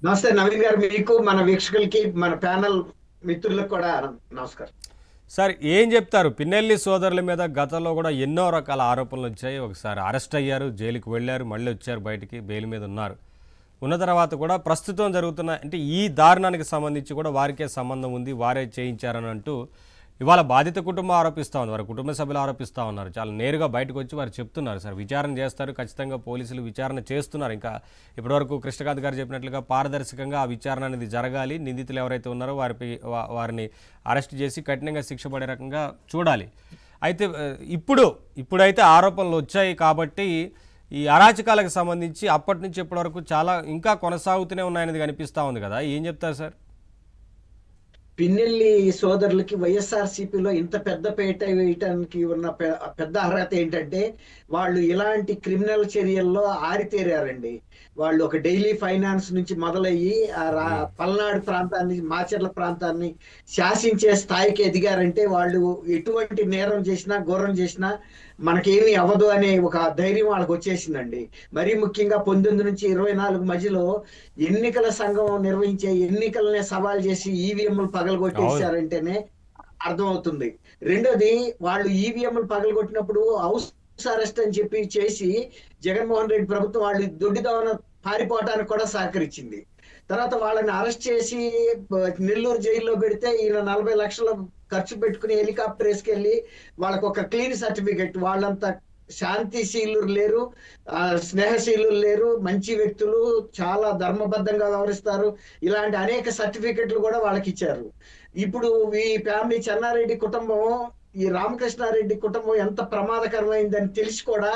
నమస్తే నవీన్ గారు, మీకు మన వీక్షకులకి మన ప్యానల్ మిత్రులకు కూడా నమస్కారం. సార్ ఏం చెప్తారు? పిన్నెల్లి సోదరుల మీద గతంలో కూడా ఎన్నో రకాల ఆరోపణలు వచ్చాయి. ఒకసారి అరెస్ట్ అయ్యారు, జైలుకి వెళ్ళారు, మళ్ళీ వచ్చారు, బయటికి బెయిల్ మీద ఉన్నారు. ఉన్న తర్వాత కూడా ప్రస్తుతం జరుగుతున్న అంటే ఈ దారుణానికి సంబంధించి కూడా వారికే సంబంధం ఉంది, వారే చేయించారని అంటూ ఇవాళ బాధిత కుటుంబం ఆరోపిస్తూ ఉంది, వారి కుటుంబ సభ్యులు ఆరోపిస్తూ ఉన్నారు. చాలా నేరుగా బయటకు వచ్చి వారు చెప్తున్నారు, సార్ విచారణ చేస్తారు, ఖచ్చితంగా పోలీసులు విచారణ చేస్తున్నారు. ఇంకా ఇప్పటివరకు కృష్ణకాంత్ గారు చెప్పినట్లుగా పారదర్శకంగా ఆ విచారణ అనేది జరగాలి. నిందితులు ఎవరైతే ఉన్నారో వారిని అరెస్ట్ చేసి కఠినంగా శిక్ష పడే రకంగా చూడాలి. అయితే ఇప్పుడైతే ఆరోపణలు వచ్చాయి కాబట్టి ఈ అరాచకాలకు సంబంధించి అప్పటి నుంచి ఇప్పటివరకు చాలా ఇంకా కొనసాగుతూనే ఉన్నాయనేది కనిపిస్తూ ఉంది కదా, ఏం చెప్తారు సార్? పిన్నెల్లి సోదరులకి వైఎస్ఆర్సీపీలో ఇంత పెద్ద పేట వేయటానికి ఉన్న పెద్ద అర్హత ఏంటంటే వాళ్ళు ఇలాంటి క్రిమినల్ చర్యల్లో ఆరితేరారండి. వాళ్ళు ఒక డైలీ ఫైనాన్స్ నుంచి మొదలయ్యి పల్నాడు ప్రాంతాన్ని, మాచర్ల ప్రాంతాన్ని శాసించే స్థాయికి ఎదిగారంటే వాళ్ళు ఎటువంటి నేరం చేసినా, ఘోరం చేసినా మనకేమీ అవ్వదు అనే ఒక ధైర్యం వాళ్ళకి వచ్చేసిందండి. మరీ ముఖ్యంగా 19 నుంచి 24 మధ్యలో ఎన్నికల సంఘం నిర్వహించే ఎన్నికలనే సవాల్ చేసి ఈవీఎంలు పగలగొట్టేశారంటేనే అర్థమవుతుంది. రెండోది, వాళ్ళు ఈవీఎంలు పగలగొట్టినప్పుడు హౌస్ అరెస్ట్ అని చెప్పి చేసి జగన్మోహన్ రెడ్డి ప్రభుత్వం వాళ్ళు దొడ్డిదవన పారిపోవటానికి కూడా సహకరించింది. తర్వాత వాళ్ళని అరెస్ట్ చేసి నెల్లూరు జైల్లో పెడితే ఈయన 40 లక్షల ఖర్చు పెట్టుకుని హెలికాప్టర్ వేసుకెళ్లి వాళ్ళకు ఒక క్లీన్ సర్టిఫికెట్, వాళ్ళంతా శాంతిశీలురు లేరు, స్నేహశీలురు లేరు, మంచి వ్యక్తులు, చాలా ధర్మబద్ధంగా వ్యవహరిస్తారు, ఇలాంటి అనేక సర్టిఫికెట్లు కూడా వాళ్ళకి ఇచ్చారు. ఇప్పుడు ఈ ఫ్యామిలీ చెన్నారెడ్డి కుటుంబం, ఈ రామకృష్ణారెడ్డి కుటుంబం ఎంత ప్రమాదకరమైందని తెలిసి కూడా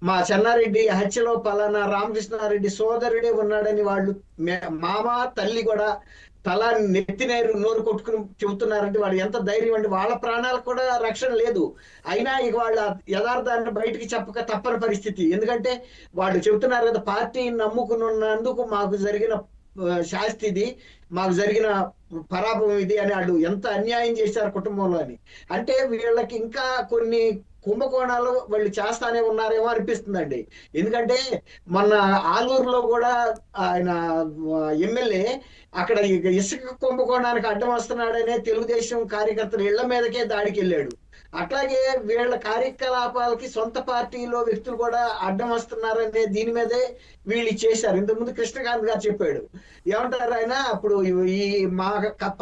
మా చెన్నారెడ్డి హత్యలో పలానా రామకృష్ణారెడ్డి సోదరుడే ఉన్నాడని వాళ్ళు మామ తల్లి కూడా తల నెత్తినేరు నోరు కొట్టుకుని చెబుతున్నారంటే వాళ్ళు ఎంత ధైర్యం అండి. వాళ్ళ ప్రాణాలకు కూడా రక్షణ లేదు, అయినా ఇక వాళ్ళ యథార్థాన్ని బయటికి చెప్పక తప్పని పరిస్థితి. ఎందుకంటే వాళ్ళు చెబుతున్నారు కదా, పార్టీని నమ్ముకున్నందుకు మాకు జరిగిన శాస్తి ఇది, మాకు జరిగిన పరాభవం ఇది అని. వాళ్ళు ఎంత అన్యాయం చేశారు కుటుంబంలో అని. అంటే వీళ్ళకి ఇంకా కొన్ని కుంభకోణాలు వాళ్ళు చేస్తానే ఉన్నారేమో అనిపిస్తుందండి. ఎందుకంటే మొన్న ఆలూరులో కూడా ఆయన ఎమ్మెల్యే అక్కడ ఇసుక కుంభకోణానికి అడ్డం వస్తున్నాడనే తెలుగుదేశం కార్యకర్తలు ఇళ్ల మీదకే దాడికి వెళ్ళాడు. అట్లాగే వీళ్ళ కార్యకలాపాలకి సొంత పార్టీలో వ్యక్తులు కూడా అడ్డం వస్తున్నారనే దీని మీదే వీళ్ళు చేశారు. ఇంతకుముందు కృష్ణకాంత్ గారు చెప్పాడు, ఏమంటారు ఆయన, అప్పుడు ఈ మా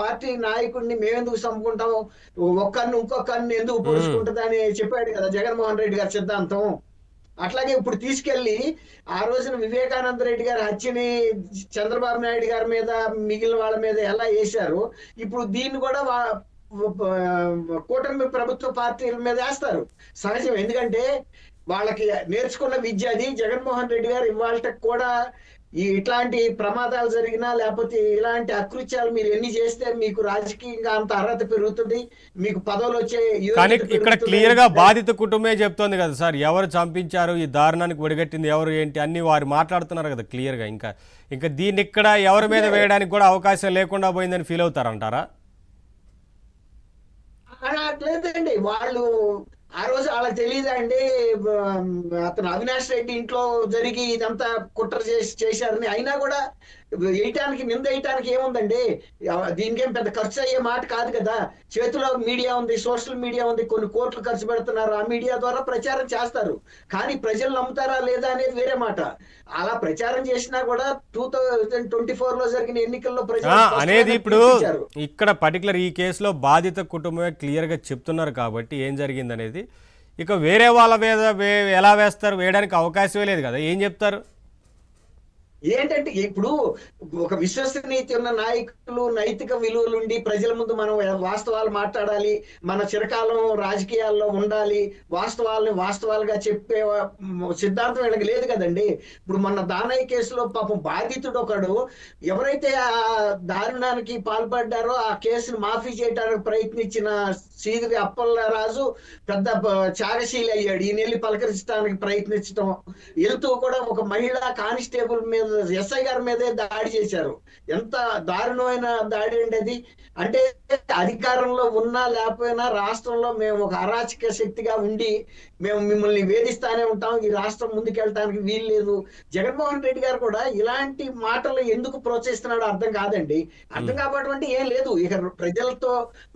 పార్టీ నాయకుడిని మేమెందుకు చంపుకుంటాం, ఒక్కరిని ఇంకొకరిని ఎందుకు పొడుచుకుంటుంది అని చెప్పాడు కదా జగన్మోహన్ రెడ్డి గారి సిద్ధాంతం. అట్లాగే ఇప్పుడు తీసుకెళ్లి ఆ రోజున వివేకానంద రెడ్డి గారి హత్యని చంద్రబాబు నాయుడు గారి మీద, మిగిలిన వాళ్ళ మీద ఎలా వేశారు, ఇప్పుడు దీన్ని కూడా కూటమి ప్రభుత్వ పార్టీల మీద వేస్తారు. సహజం, ఎందుకంటే వాళ్ళకి నేర్చుకున్న విద్య అది. జగన్మోహన్ రెడ్డి గారు ఇవాళ కూడా ఇట్లాంటి ప్రమాదాలు జరిగినా లేకపోతే ఇలాంటి అకృత్యాలు మీరు ఎన్ని చేస్తే మీకు రాజకీయంగా అంత అర్హత పెరుగుతుంది, మీకు పదవులు వచ్చే. కానీ ఇక్కడ క్లియర్ గా బాధిత కుటుంబమే చెప్తోంది కదా సార్, ఎవరు చంపించారు, ఈ దారుణానికి ఒడిగట్టింది ఎవరు, ఏంటి అన్ని వారు మాట్లాడుతున్నారు కదా క్లియర్ గా. ఇంకా దీన్ని ఇక్కడ ఎవరి మీద వేయడానికి కూడా అవకాశం లేకుండా పోయిందని ఫీల్ అవుతారంటారా? లేదండి, వాళ్ళు ఆ రోజు వాళ్ళకి తెలియదండి అతను అవినాష్ రెడ్డి ఇంట్లో జరిగి ఇదంతా కుట్ర చేశారని. అయినా కూడా వేయటానికి, నింద వేయటానికి ఏముందండి, దీనికేం పెద్ద ఖర్చు అయ్యే మాట కాదు కదా. చేతిలో మీడియా ఉంది, సోషల్ మీడియా ఉంది, కొన్ని కోట్లు ఖర్చు పెడుతున్నారు, ఆ మీడియా ద్వారా ప్రచారం చేస్తారు. కానీ ప్రజలు నమ్ముతారా లేదా అనేది వేరే మాట. అలా ప్రచారం చేసినా కూడా 2024లో జరిగిన ఎన్నికల్లో ప్రజలు అనేది ఇప్పుడు ఇక్కడ పర్టికులర్ ఈ కేసులో బాధిత కుటుంబమే క్లియర్ గా చెప్తున్నారు కాబట్టి ఏం జరిగింది అనేది. ఇక వేరే వాళ్ళ మీద ఎలా వేస్తారు, వేయడానికి అవకాశమే లేదు కదా, ఏం చెప్తారు? ఏంటంటే ఇప్పుడు ఒక విశ్వసనీయత ఉన్న నాయకులు, నైతిక విలువలుండి ప్రజల ముందు మనం వాస్తవాలు మాట్లాడాలి, మన చిరకాలం రాజకీయాల్లో ఉండాలి, వాస్తవాలని వాస్తవాలుగా చెప్పే సిద్ధాంతం వీళ్ళకి లేదు కదండి. ఇప్పుడు మొన్న దానయ్య కేసులో పాపం బాధితుడు ఒకడు, ఎవరైతే ఆ దారుణానికి పాల్పడ్డారో ఆ కేసును మాఫీ చేయడానికి ప్రయత్నించిన శ్రీగిరి అప్పలరాజు పెద్ద త్యాగశీలి అయ్యాడు. ఈయన వెళ్ళి పలకరించడానికి ప్రయత్నించడం, వెళ్తూ కూడా ఒక మహిళా కానిస్టేబుల్ మీద, ఎస్ఐ గారి మీదే దాడి చేశారు. ఎంత దారుణమైన దాడి అండి అది. అంటే అధికారంలో ఉన్నా లేకపోయినా రాష్ట్రంలో మేము ఒక అరాచక శక్తిగా ఉండి మేము మిమ్మల్ని వేధిస్తానే ఉంటాం, ఈ రాష్ట్రం ముందుకెళ్ళటానికి వీలు లేదు. జగన్మోహన్ రెడ్డి గారు కూడా ఇలాంటి మాటలు ఎందుకు ప్రోత్సహిస్తున్నాడో అర్థం కాదండి. అర్థం కాబట్టి ఏం లేదు. ఇక ప్రజలతో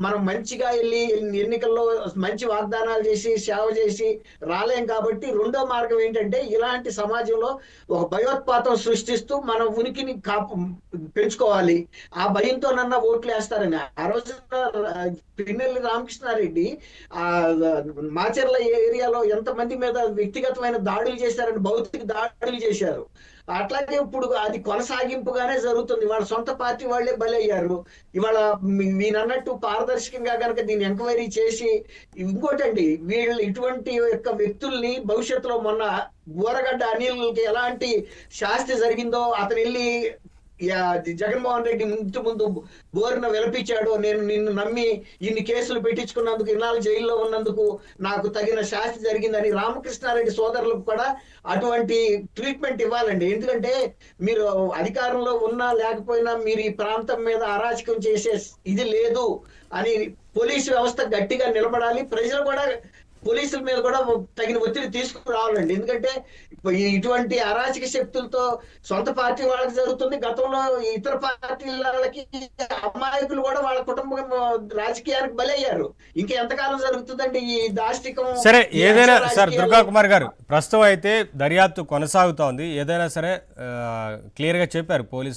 మనం మంచిగా వెళ్ళి ఎన్నికల్లో మంచి వాగ్దానాలు చేసి సేవ చేసి రాలేం కాబట్టి రెండో మార్గం ఏంటంటే ఇలాంటి సమాజంలో ఒక భయోత్పాతం సృష్టిస్తూ మన ఉనికిని పెంచుకోవాలి. ఆ భయంతోనన్నా ఓట్లు వేస్తారని ఆ రోజు పిన్నెల్లి రామకృష్ణారెడ్డి ఆ మాచర్ల ఏరియాలో ఎంతమంది మీద వ్యక్తిగతమైన దాడులు చేశారని, భౌతిక దాడులు చేశారు. అట్లాగే ఇప్పుడు అది కొనసాగింపుగానే జరుగుతుంది. వాళ్ళ సొంత పార్టీ వాళ్ళే బలయ్యారు. ఇవాళ మీనన్నట్టు పారదర్శకంగా కనుక దీన్ని ఎంక్వైరీ చేసి, ఇంకోటండి వీళ్ళు ఇటువంటి యొక్క వ్యక్తుల్ని భవిష్యత్తులో మొన్న బూరగడ్డ అనిల్కి ఎలాంటి శాస్తి జరిగిందో, అతను వెళ్ళి జగన్మోహన్ రెడ్డి ముందు బోరున విలపించాడు, నేను నిన్ను నమ్మి ఇన్ని కేసులు పెట్టించుకున్నందుకు, ఇన్నాళ్ళు జైల్లో ఉన్నందుకు నాకు తగిన శాస్తి జరిగిందని రామకృష్ణారెడ్డి సోదరులకు కూడా అటువంటి ట్రీట్మెంట్ ఇవ్వాలండి. ఎందుకంటే మీరు అధికారంలో ఉన్నా లేకపోయినా మీరు ఈ ప్రాంతం మీద అరాచకం చేసే ఇది లేదు అని పోలీసు వ్యవస్థ గట్టిగా నిలబడాలి. ప్రజలు కూడా పోలీసుల మీద కూడా తగిన ఒత్తిడి తీసుకురావాలండి. ఎందుకంటే ఇటువంటి అరాచక శక్తులతో సొంత పార్టీ వాళ్ళకి జరుగుతుంది. గతంలో ఇతర పార్టీల వాళ్ళకి అమాయకులు కూడా వాళ్ళ కుటుంబం రాజకీయానికి బలయ్యారు. ఇంకా ఎంతకాలం జరుగుతుందండి ఈ దాష్టికం? సరే, ఏదైనా సార్ దుర్గా కుమార్ గారు, ప్రస్తుతం అయితే దర్యాప్తు కొనసాగుతోంది. ఏదైనా సరే క్లియర్గా చెప్పారు పోలీసు